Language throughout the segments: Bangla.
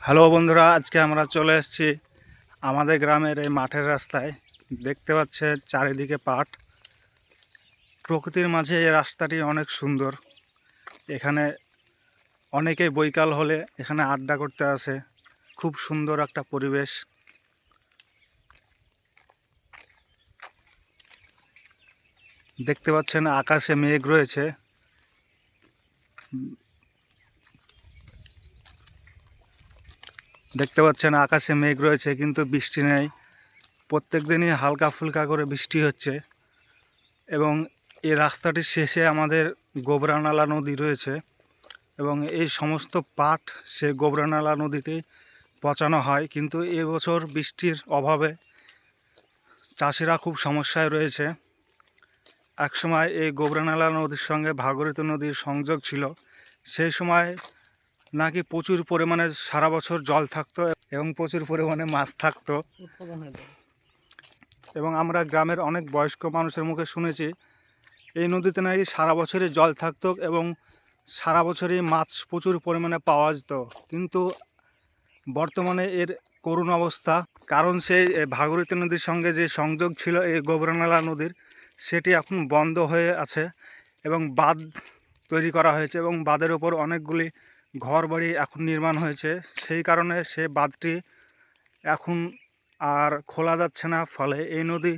হ্যালো বন্ধুরা, আজকে আমরা চলে এসেছি আমাদের গ্রামের এই মাঠের রাস্তায়। দেখতে পাচ্ছেন চারিদিকে পাট, প্রকৃতির মাঝে এই রাস্তাটি অনেক সুন্দর। এখানে অনেকেই বৈকাল হলে এখানে আড্ডা করতে আসে। খুব সুন্দর একটা পরিবেশ। দেখতে পাচ্ছেন আকাশে মেঘ রয়েছে। দেখতে পাচ্ছেন আকাশে মেঘ রয়েছে কিন্তু বৃষ্টি নেই। প্রত্যেক দিনই হালকা ফুলকা করে বৃষ্টি হচ্ছে। এবং এই রাস্তাটির শেষে আমাদের গোবরানালা নদী রয়েছে এবং এই সমস্ত পাট সে গোবরানালা নদীতেই পচানো হয়। কিন্তু এবছর বৃষ্টির অভাবে চাষিরা খুব সমস্যায় রয়েছে। একসময় এই গোবরানালা নদীর সঙ্গে ভাগীরথী নদীর সংযোগ ছিল। সেই সময় নাকি প্রচুর পরিমাণে সারা বছর জল থাকতো এবং প্রচুর পরিমাণে মাছ থাকতো। এবং আমরা গ্রামের অনেক বয়স্ক মানুষের মুখে শুনেছি এই নদীতে নাকি সারা বছরই জল থাকতো এবং সারা বছরই মাছ প্রচুর পরিমাণে পাওয়া যেত। কিন্তু বর্তমানে এর করুণ অবস্থা, কারণ সেই ভাগীরথী নদীর সঙ্গে যে সংযোগ ছিল এই গোবরানালা নদীর, সেটি এখন বন্ধ হয়ে আছে এবং বাঁধ তৈরি করা হয়েছে এবং বাঁধের ওপর অনেকগুলি ঘর বাড়ি এখন নির্মাণ হয়েছে। সেই কারণে সে বাঁধটি এখন আর খোলা যাচ্ছে না, ফলে এই নদী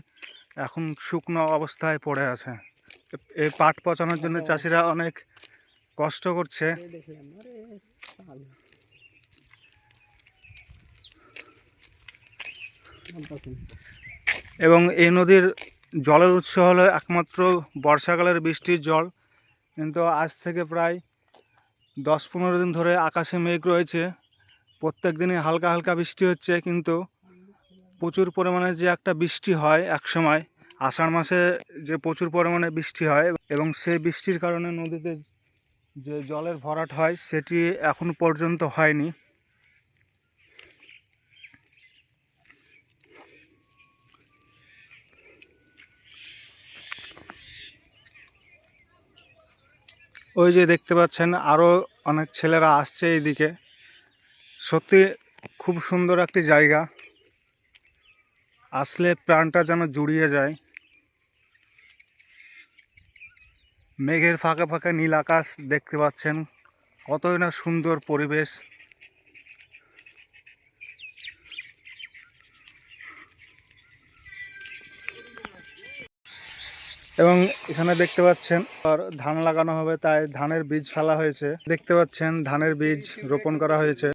এখন শুকনো অবস্থায় পড়ে আছে। এই পাট পচানোর জন্য চাষিরা অনেক কষ্ট করছে। এবং এই নদীর জলের উৎস হলো একমাত্র বর্ষাকালের বৃষ্টির জল। কিন্তু আজ থেকে প্রায় 10-15 দিন ধরে আকাশে মেঘ রয়েছে। প্রত্যেক দিনই হালকা হালকা বৃষ্টি হচ্ছে, কিন্তু প্রচুর পরিমাণে যে একটা বৃষ্টি হয় এক সময় আষাঢ় মাসে, যে প্রচুর পরিমাণে বৃষ্টি হয় এবং সেই বৃষ্টির কারণে নদীতে যে জলের ভরাট হয় সেটি এখন পর্যন্ত হয়নি। ওই যে দেখতে পাচ্ছেন আরও অনেক ছেলেরা আসছে এইদিকে। সত্যি খুব সুন্দর একটি জায়গা, আসলে প্রাণটা যেন জুড়িয়ে যায়। মেঘের ফাঁকে ফাঁকে নীল আকাশ দেখতে পাচ্ছেন, কতই না সুন্দর পরিবেশ। এবং এখানে দেখতে পাচ্ছেন আর ধান লাগানো হবে, তাই ধানের বীজ ফেলা হয়েছে। দেখতে পাচ্ছেন ধানের বীজ রোপণ করা হয়েছে।